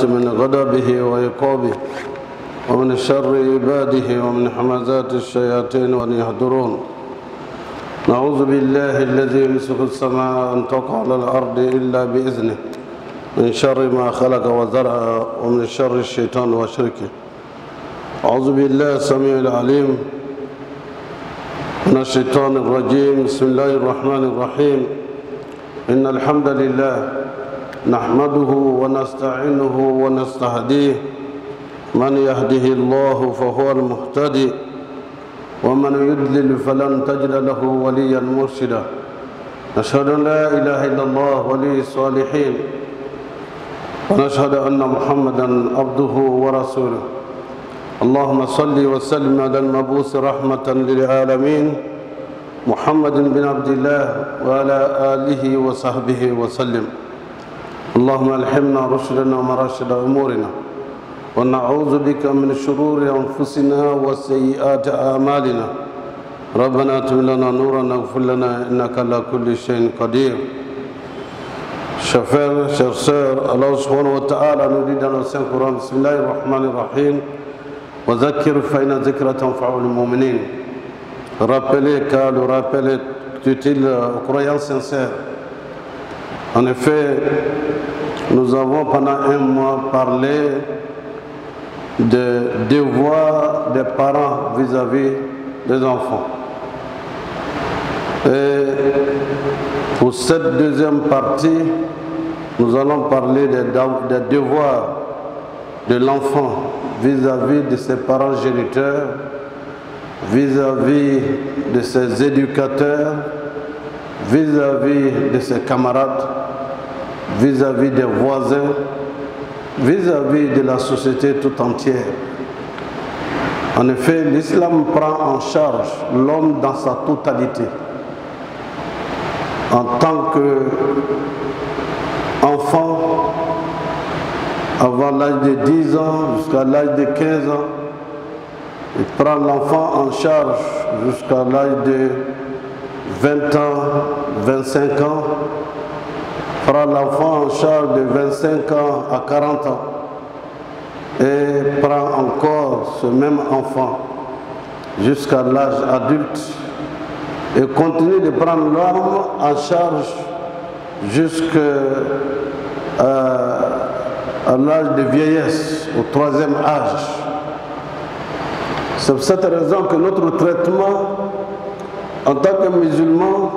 من غضبه وعقابه ومن شر عباده ومن همزات الشياطين وأن يحضرون. نعوذ بالله الذي يمسك السماء أن تقع على الأرض إلا بإذنه من شر ما خلق وزرع ومن شر الشيطان وشركه. أعوذ بالله السميع العليم من الشيطان الرجيم. بسم الله الرحمن الرحيم. إن الحمد لله نحمده ونستعينه ونستهديه. من يهده الله فهو المهتدي ومن يضلل فلن تجد له وليا مرشدا. نشهد أن لا إله إلا الله ولي الصالحين ونشهد أن محمدا عبده ورسوله. اللهم صل وسلم على المبعوث رحمة للعالمين محمد بن عبد الله وعلى آله وصحبه وسلم. اللهم ألهمنا رشدنا ومراشد أمورنا ونعوذ بك من شرور أنفسنا وسيئات أعمالنا. ربنا اتم لنا نورنا واغفر لنا إنك على كل شيء قدير. Chers frères, chères sœurs, Allah subhanahu wa ta'ala nous dit dans le Saint-Coran, Bismillahir Rahmanir Rahim, wa zakir fa inna zikra tanfa'ul mu'minin. Rappelez, car le rappel est utile aux croyants sincères. En effet, nous avons pendant un mois parlé des devoirs des parents vis-à-vis des enfants. Et pour cette deuxième partie, nous allons parler des devoirs de l'enfant vis-à-vis de ses parents géniteurs, vis-à-vis de ses éducateurs, vis-à-vis de ses camarades, vis-à-vis des voisins, vis-à-vis de la société tout entière. En effet, l'islam prend en charge l'homme dans sa totalité. En tant qu'enfant, avant l'âge de 10 ans jusqu'à l'âge de 15 ans, il prend l'enfant en charge jusqu'à l'âge de 20 ans, 25 ans, prend l'enfant en charge de 25 ans à 40 ans et prend encore ce même enfant jusqu'à l'âge adulte et continue de prendre l'homme en charge jusqu'à l'âge de vieillesse, au 3e âge. C'est pour cette raison que notre traitement en tant que musulman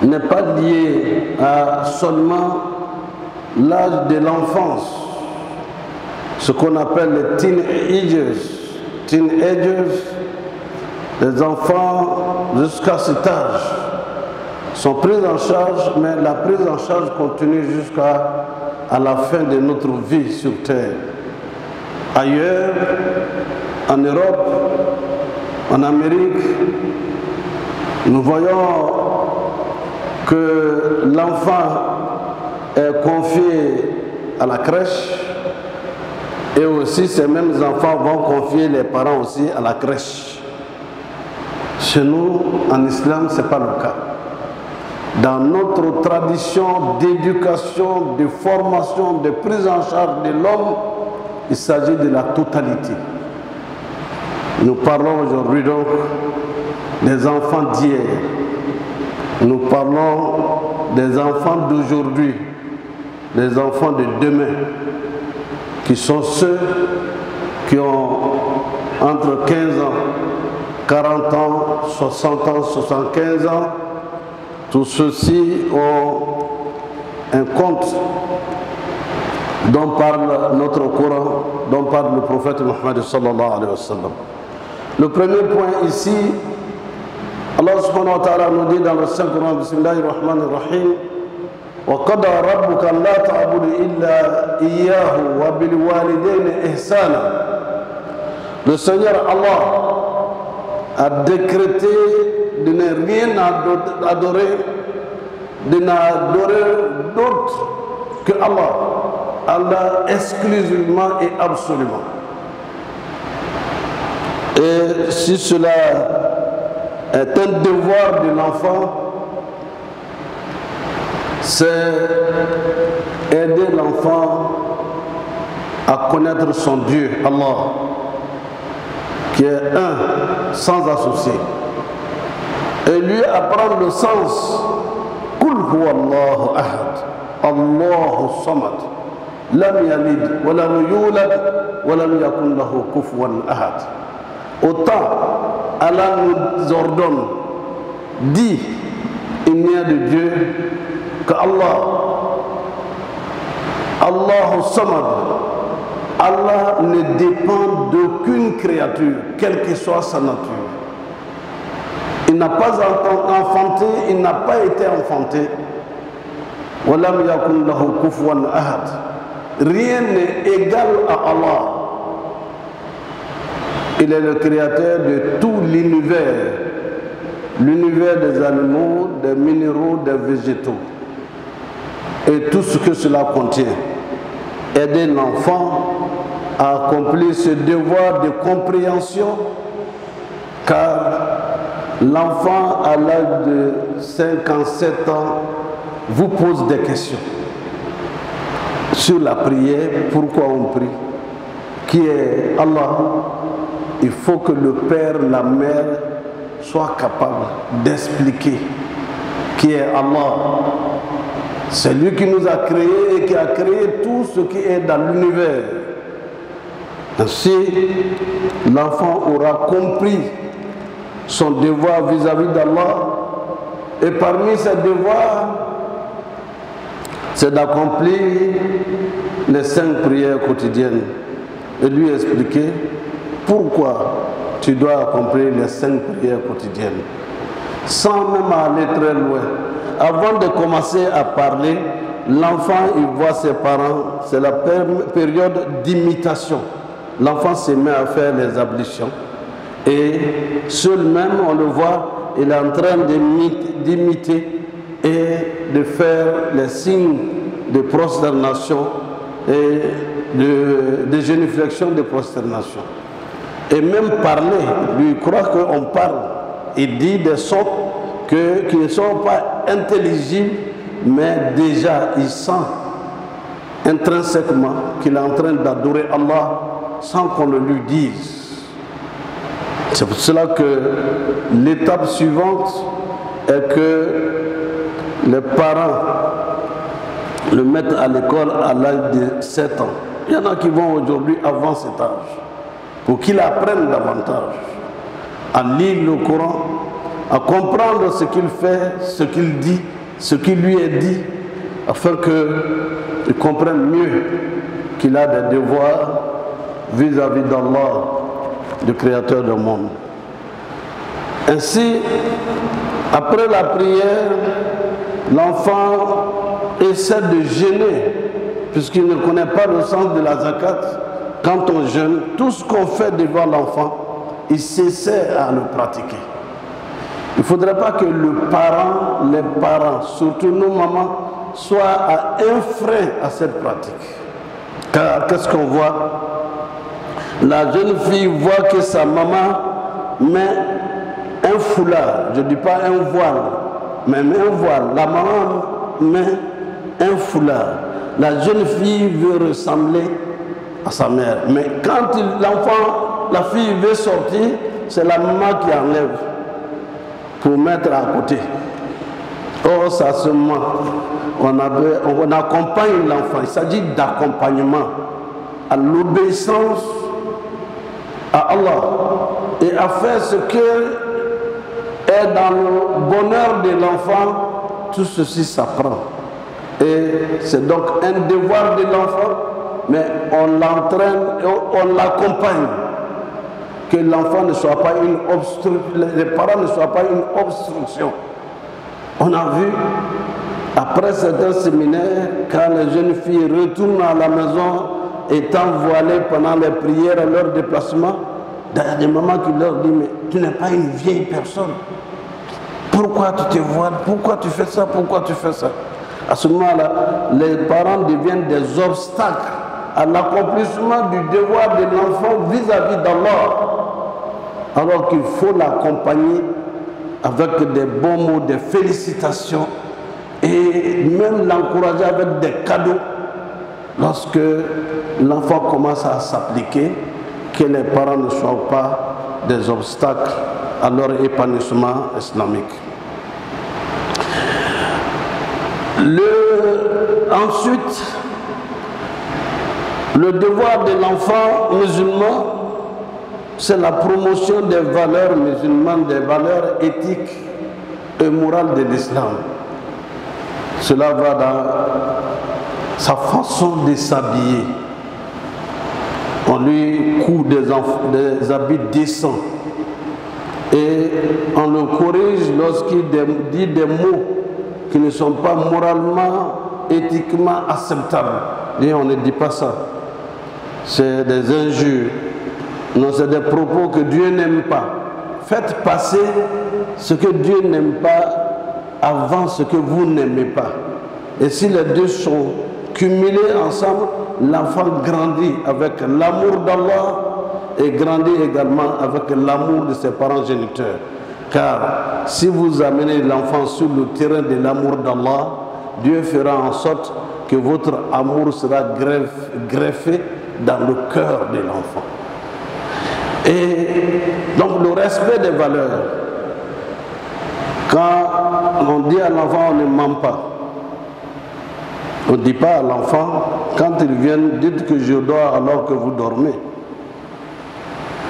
n'est pas lié à seulement l'âge de l'enfance, ce qu'on appelle les teenagers. Les enfants jusqu'à cet âge sont pris en charge, mais la prise en charge continue jusqu'à la fin de notre vie sur terre. Ailleurs, en Europe, en Amérique, nous voyons que l'enfant est confié à la crèche et aussi ces mêmes enfants vont confier les parents aussi à la crèche. Chez nous, en islam, ce n'est pas le cas. Dans notre tradition d'éducation, de formation, de prise en charge de l'homme, il s'agit de la totalité. Nous parlons aujourd'hui donc des enfants d'hier. Nous parlons des enfants d'aujourd'hui, des enfants de demain, qui sont ceux qui ont entre 15 ans, 40 ans, 60 ans, 75 ans. Tous ceux-ci ont un compte dont parle notre Coran, dont parle le prophète Mohammed sallallahu alayhi wa sallam. Le premier point ici, Allah subhanahu wa ta'ala nous dit dans le Saint-Coran, Bismillahir Rahmanir Rahim, wa qada rabbuka la ta'budu illa iyyahu wa bil walidayni ihsana. Le Seigneur Allah a décrété de ne rien adorer, de n'adorer d'autre que Allah. Allah exclusivement et absolument. Et si cela est un devoir de l'enfant, c'est aider l'enfant à connaître son Dieu, Allah, qui est un, sans associé. Et lui apprendre le sens. Qul huwa Allahu ahad, Allahu samad, lam yalid, wa lam yulad, wa lam yakun lahu kufuwan ahad. Autant Allah nous ordonne, dit, il n'y a de Dieu que Allah. Allahu samad. Allah ne dépend d'aucune créature, quelle que soit sa nature. Il n'a pas enfanté, il n'a pas été enfanté. Walam yakun lahu kufuwan ahad. Rien n'est égal à Allah. Il est le créateur de tout l'univers. L'univers des animaux, des minéraux, des végétaux. Et tout ce que cela contient. Aider l'enfant à accomplir ce devoir de compréhension, car l'enfant à l'âge de 57 ans vous pose des questions sur la prière, pourquoi on prie, qui est Allah. Il faut que le père, la mère soient capables d'expliquer qui est Allah. C'est lui qui nous a créés et qui a créé tout ce qui est dans l'univers. Ainsi, l'enfant aura compris son devoir vis-à-vis d'Allah. Et parmi ses devoirs, c'est d'accomplir les 5 prières quotidiennes. Et lui expliquer pourquoi tu dois accomplir les 5 prières quotidiennes. Sans même aller très loin. Avant de commencer à parler, l'enfant, il voit ses parents. C'est la période d'imitation. L'enfant se met à faire les ablutions. Et seul même, on le voit, il est en train d'imiter et de faire les signes de prosternation et de génuflexion de prosternation. Et même parler, lui croit qu'on parle. Il dit des sons qui ne sont pas intelligibles, mais déjà il sent intrinsèquement qu'il est en train d'adorer Allah sans qu'on le lui dise. C'est pour cela que l'étape suivante est que les parents le mettent à l'école à l'âge de 7 ans. Il y en a qui vont aujourd'hui avant cet âge, pour qu'il apprenne davantage à lire le Coran, à comprendre ce qu'il fait, ce qu'il dit, ce qui lui est dit, afin qu'il comprenne mieux qu'il a des devoirs vis-à-vis d'Allah, le Créateur du monde. Ainsi, après la prière, l'enfant essaie de jeûner, puisqu'il ne connaît pas le sens de la zakat. Quand on jeûne, tout ce qu'on fait devant l'enfant, il s'essaie à le pratiquer. Il ne faudrait pas que les parents, surtout nos mamans, soient à un frein à cette pratique. Car qu'est-ce qu'on voit? La jeune fille voit que sa maman met un foulard, je ne dis pas un voile, mais un voile. La maman met un foulard. La jeune fille veut ressembler à sa mère. Mais quand la fille veut sortir, c'est la maman qui enlève pour mettre à côté. Or, ça se ment. On accompagne l'enfant. Il s'agit d'accompagnement à l'obéissance à Allah et à faire ce que est dans le bonheur de l'enfant. Tout ceci s'apprend. Et c'est donc un devoir de l'enfant, mais on l'entraîne et on l'accompagne. Que l'enfant ne soit pas une obstruction, les parents ne soient pas une obstruction. On a vu, après certains séminaires, quand les jeunes filles retournent à la maison, étant voilées pendant les prières à leur déplacement, il y a des mamans qui leur disent, mais tu n'es pas une vieille personne. Pourquoi tu te voiles? Pourquoi tu fais ça? Pourquoi tu fais ça? À ce moment-là, les parents deviennent des obstacles à l'accomplissement du devoir de l'enfant vis-à-vis d'Allah. Alors qu'il faut l'accompagner avec des bons mots, des félicitations et même l'encourager avec des cadeaux. lorsque l'enfant commence à s'appliquer, que les parents ne soient pas des obstacles à leur épanouissement islamique. Ensuite, le devoir de l'enfant musulman, c'est la promotion des valeurs musulmanes, des valeurs éthiques et morales de l'islam. Cela va dans sa façon de s'habiller. On lui coud des habits décents et on le corrige lorsqu'il dit des mots qui ne sont pas moralement, éthiquement acceptables. Et on ne dit pas ça. C'est des injures. Non, c'est des propos que Dieu n'aime pas. Faites passer ce que Dieu n'aime pas avant ce que vous n'aimez pas. Et si les deux sont cumulés ensemble, l'enfant grandit avec l'amour d'Allah et grandit également avec l'amour de ses parents géniteurs. Car si vous amenez l'enfant sur le terrain de l'amour d'Allah, Dieu fera en sorte que votre amour sera greffé dans le cœur de l'enfant. Et donc le respect des valeurs. Quand on dit à l'enfant on ne ment pas, on ne dit pas à l'enfant, quand il vient, dites que je dors alors que vous dormez.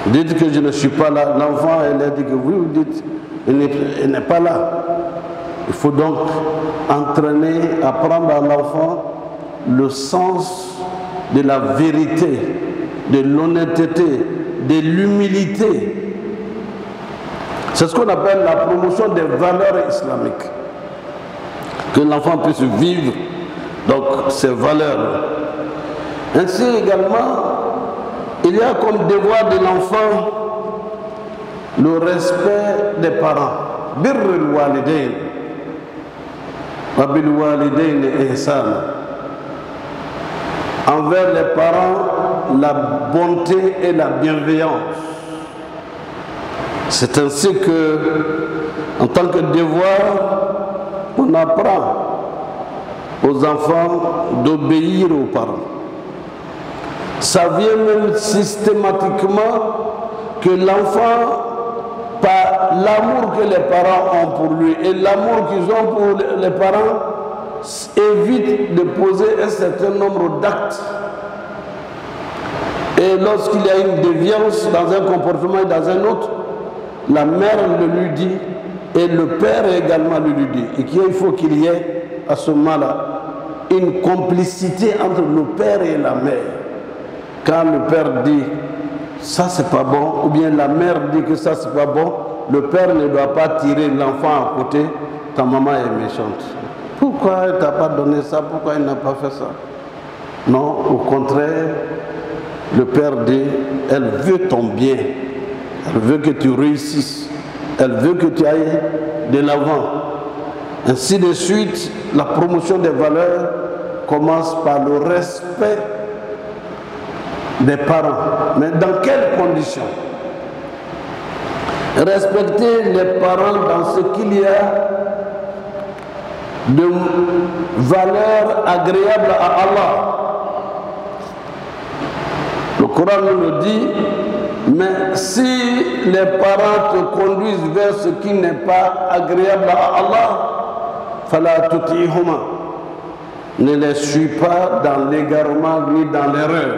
Dites que je ne suis pas là. L'enfant, elle a dit que oui, vous dites, il n'est pas là. Il faut donc entraîner, apprendre à l'enfant le sens de la vérité, de l'honnêteté, de l'humilité. C'est ce qu'on appelle la promotion des valeurs islamiques. Que l'enfant puisse vivre donc ces valeurs. Ainsi également, il y a comme devoir de l'enfant le respect des parents. Birrul walidain wa bil walidain ihsana. Envers les parents, la bonté et la bienveillance. C'est ainsi que, en tant que devoir, on apprend aux enfants d'obéir aux parents. Ça vient même systématiquement que l'enfant, par l'amour que les parents ont pour lui et l'amour qu'ils ont pour les parents, évite de poser un certain nombre d'actes. Et lorsqu'il y a une déviance dans un comportement et dans un autre, la mère le lui dit et le père également le lui dit. Et qu'il faut qu'il y ait à ce moment-là une complicité entre le père et la mère. Quand le père dit ça c'est pas bon, ou bien la mère dit que ça c'est pas bon, le père ne doit pas tirer l'enfant à côté. Ta maman est méchante. Pourquoi elle t'a pas donné ça? Pourquoi elle n'a pas fait ça? Non, au contraire, le père dit, elle veut ton bien. Elle veut que tu réussisses. Elle veut que tu ailles de l'avant. Ainsi de suite, la promotion des valeurs commence par le respect des parents. Mais dans quelles conditions? Respecter les parents dans ce qu'il y a de valeurs agréables à Allah. Le Coran nous le dit, mais si les parents te conduisent vers ce qui n'est pas agréable à Allah, fala tuti'huma, ne les suis pas dans l'égarement ni dans l'erreur.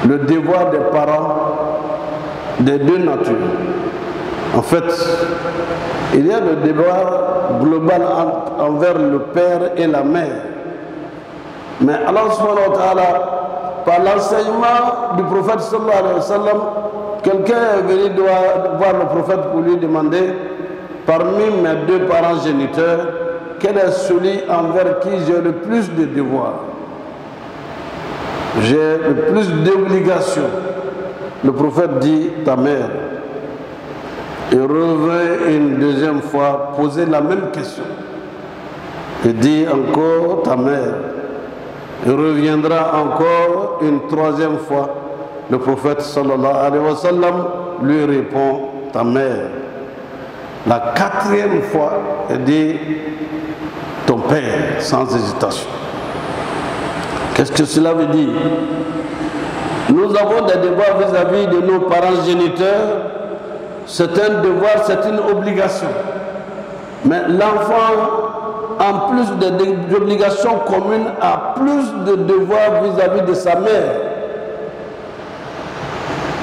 Le devoir des parents des deux natures. En fait, il y a le devoir global envers le père et la mère. Mais Allah subhanahu wa ta'ala, par l'enseignement du prophète sallallahu alayhi wa sallam, quelqu'un est venu voir le prophète pour lui demander, parmi mes deux parents géniteurs, quel est celui envers qui j'ai le plus de devoirs? J'ai le plus d'obligations. Le prophète dit, ta mère. Il revient une deuxième fois poser la même question. Il dit encore ta mère. Il reviendra encore une troisième fois. Le prophète sallallahu alayhi wa sallam lui répond ta mère. La quatrième fois, il dit ton père, sans hésitation. Qu'est-ce que cela veut dire? Nous avons des devoirs vis-à-vis de nos parents géniteurs. C'est un devoir, c'est une obligation. Mais l'enfant, en plus des obligations communes, a plus de devoirs vis-à-vis de sa mère.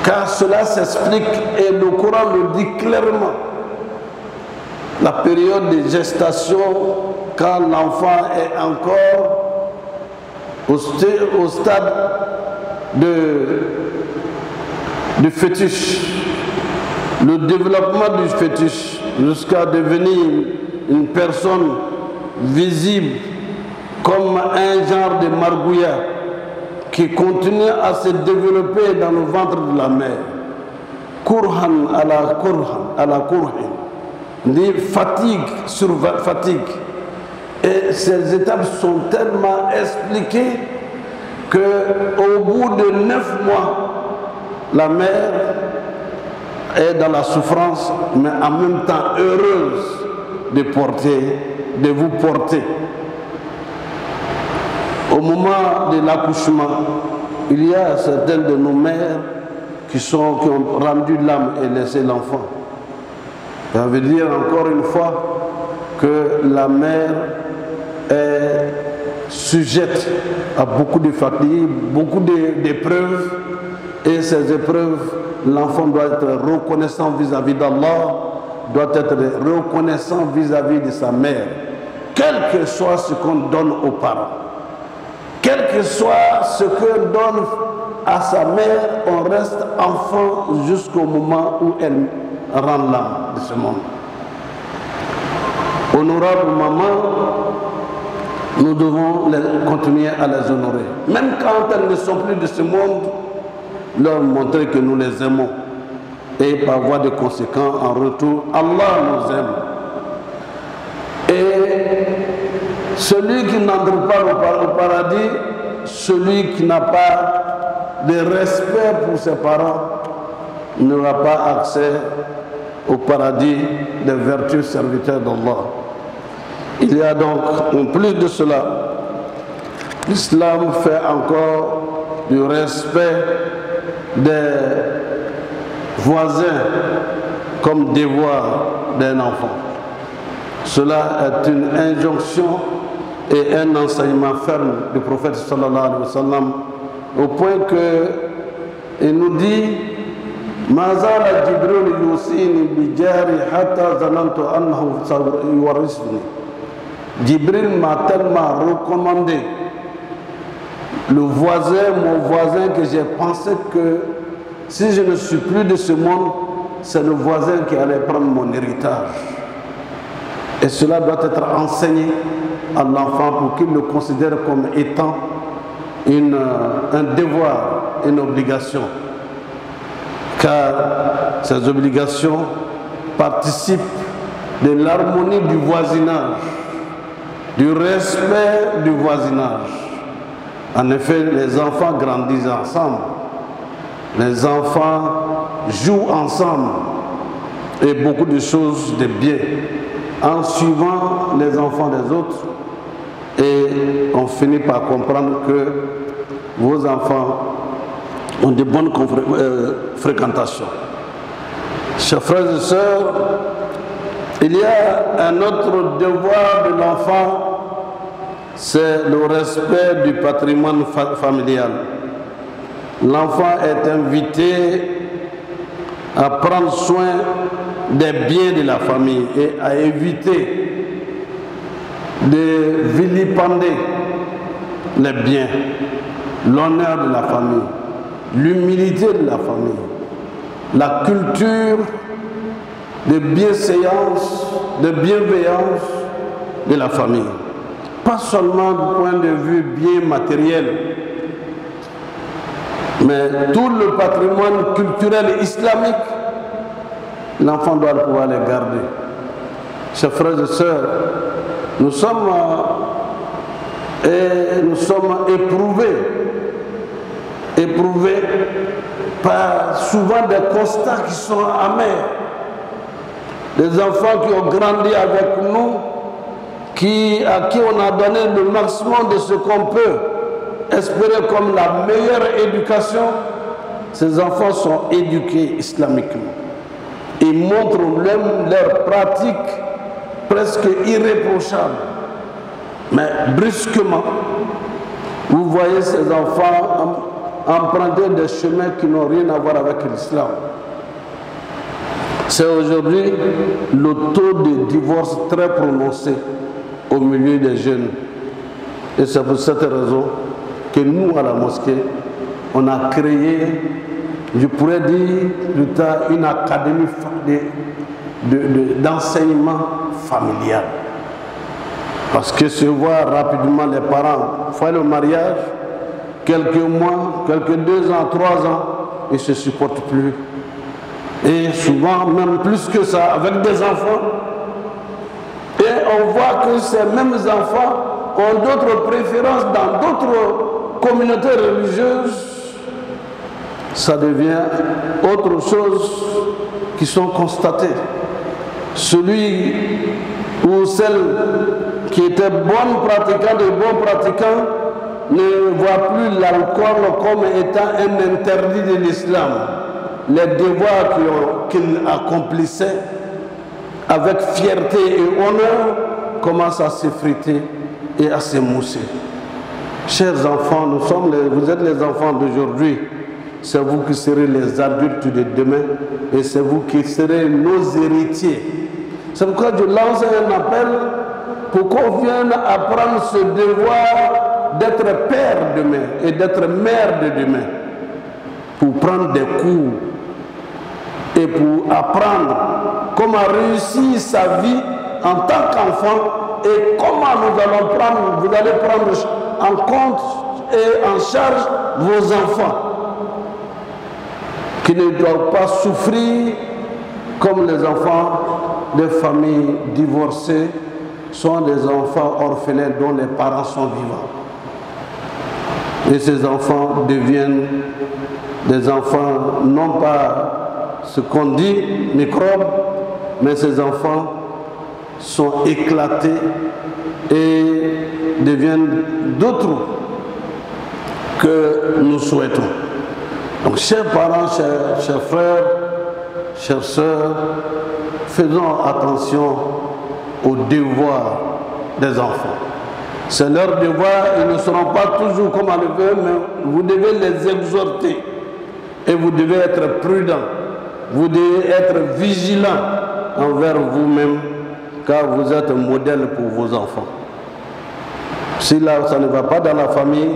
Car cela s'explique, et le Coran le dit clairement. La période de gestation, quand l'enfant est encore au stade de fœtus, le développement du fœtus jusqu'à devenir une personne visible comme un genre de margouillat qui continue à se développer dans le ventre de la mère. Kurhan à la kurhan, dit fatigue sur fatigue. Et ces étapes sont tellement expliquées qu'au bout de 9 mois, la mère est dans la souffrance, mais en même temps heureuse de vous porter. Au moment de l'accouchement, il y a certaines de nos mères qui ont rendu l'âme et laissé l'enfant. Ça veut dire encore une fois que la mère est sujette à beaucoup de fatigues, beaucoup d'épreuves, et ces épreuves, l'enfant doit être reconnaissant vis-à-vis d'Allah, doit être reconnaissant vis-à-vis de sa mère, quel que soit ce qu'on donne aux parents, quel que soit ce qu'on donne à sa mère, on reste enfant jusqu'au moment où elle rend l'âme de ce monde. Honorable maman, nous devons continuer à les honorer. Même quand elles ne sont plus de ce monde, leur montrer que nous les aimons. Et par voie de conséquent, en retour, Allah nous aime. Et celui qui n'entre pas au paradis, celui qui n'a pas de respect pour ses parents, n'aura pas accès au paradis des vertus serviteurs d'Allah. Il y a donc, en plus de cela, l'islam fait encore du respect des voisins comme devoir d'un enfant. Cela est une injonction et un enseignement ferme du prophète sallallahu alayhi wa sallam, au point que il nous dit Mazala Jibril yusini bijari hatta zanantu annahu yuwarisuni. Jibril m'a tellement recommandé mon voisin, que j'ai pensé que si je ne suis plus de ce monde, c'est le voisin qui allait prendre mon héritage. Et cela doit être enseigné à l'enfant pour qu'il le considère comme étant un devoir, une obligation. Car ces obligations participent de l'harmonie du voisinage, du respect du voisinage. En effet, les enfants grandissent ensemble, les enfants jouent ensemble et beaucoup de choses de bien en suivant les enfants des autres, et on finit par comprendre que vos enfants ont de bonnes fréquentations. Chers frères et sœurs, il y a un autre devoir de l'enfant, c'est le respect du patrimoine familial. L'enfant est invité à prendre soin des biens de la famille et à éviter de vilipender les biens, l'honneur de la famille, l'humilité de la famille, la culture de bienséance, de bienveillance de la famille. Pas seulement du point de vue bien matériel, mais tout le patrimoine culturel islamique, l'enfant doit pouvoir les garder. Chers frères et sœurs, nous sommes éprouvés par souvent des constats qui sont amers. Des enfants qui ont grandi avec nous, à qui on a donné le maximum de ce qu'on peut, espérer comme la meilleure éducation, ces enfants sont éduqués islamiquement. Ils montrent même leurs pratiques presque irréprochables. Mais brusquement, vous voyez ces enfants emprunter des chemins qui n'ont rien à voir avec l'islam. C'est aujourd'hui le taux de divorce très prononcé au milieu des jeunes. Et c'est pour cette raison que nous, à la mosquée, on a créé, je pourrais dire plus tard, une académie d'enseignement familial. Parce que se voit rapidement les parents font le mariage, quelques mois, quelques 2 ans, 3 ans, ils ne se supportent plus. Et souvent, même plus que ça, avec des enfants. Et on voit que ces mêmes enfants ont d'autres préférences dans d'autres communautés religieuses. Ça devient autre chose qui sont constatées. Celui ou celle qui était bonne pratiquant, de bons pratiquants, ne voit plus l'alcool comme étant un interdit de l'islam. Les devoirs qu'il accomplissait avec fierté et honneur commencent à s'effriter et à s'émousser. Chers enfants, vous êtes les enfants d'aujourd'hui. C'est vous qui serez les adultes de demain et c'est vous qui serez nos héritiers. C'est pourquoi je lance un appel pour qu'on vienne apprendre ce devoir d'être père demain et d'être mère de demain, pour prendre des cours et pour apprendre comment réussir sa vie en tant qu'enfant et comment vous allez prendre en compte et en charge vos enfants qui ne doivent pas souffrir comme les enfants des familles divorcées sont des enfants orphelins dont les parents sont vivants. Et ces enfants deviennent des enfants, non pas ce qu'on dit, microbes, mais ces enfants sont éclatés et deviennent d'autres que nous souhaitons. Donc, chers parents, chers frères, chères sœurs, faisons attention aux devoirs des enfants. C'est leur devoir, ils ne seront pas toujours comme on le veut, mais vous devez les exhorter. Et vous devez être prudent, vous devez être vigilant envers vous-même, car vous êtes un modèle pour vos enfants. Si là, ça ne va pas dans la famille,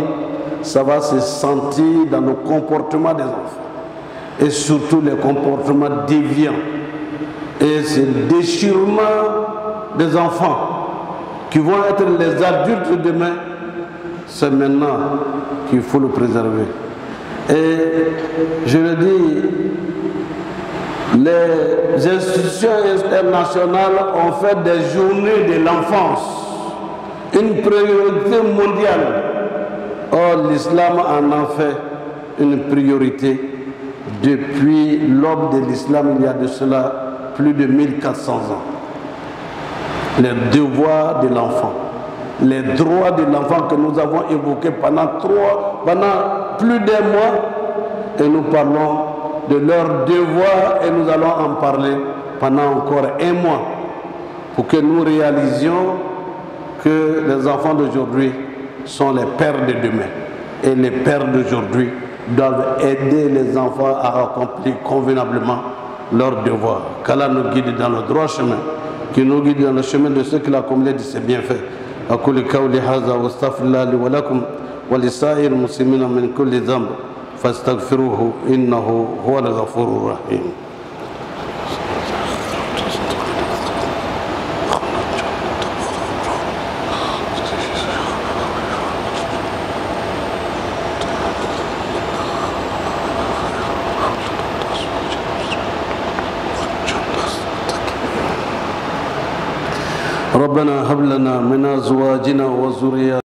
ça va se sentir dans le comportement des enfants. Et surtout les comportements déviants. Et ce déchirement des enfants qui vont être les adultes de demain, c'est maintenant qu'il faut le préserver. Et je le dis, les institutions internationales ont fait des journées de l'enfance une priorité mondiale. Or, l'islam en a fait une priorité depuis l'aube de l'islam, il y a de cela plus de 1400 ans. Les devoirs de l'enfant, les droits de l'enfant que nous avons évoqués pendant plus d'un mois, et nous parlons de leurs devoirs et nous allons en parler pendant encore un mois pour que nous réalisions que les enfants d'aujourd'hui sont les pères de demain et les pères d'aujourd'hui doivent aider les enfants à accomplir convenablement leurs devoirs. Qu'Allah nous guide dans le droit chemin, qu'il nous guide dans le chemin de ceux qu'il a comblés de ses bienfaits. أقول قولي هذا واستغفر الله لي ولكم ولسائر المسلمين من كل ذنب فاستغفروه إنه هو الغفور الرحيم. ربنا هب لنا من أزواجنا وذرياتنا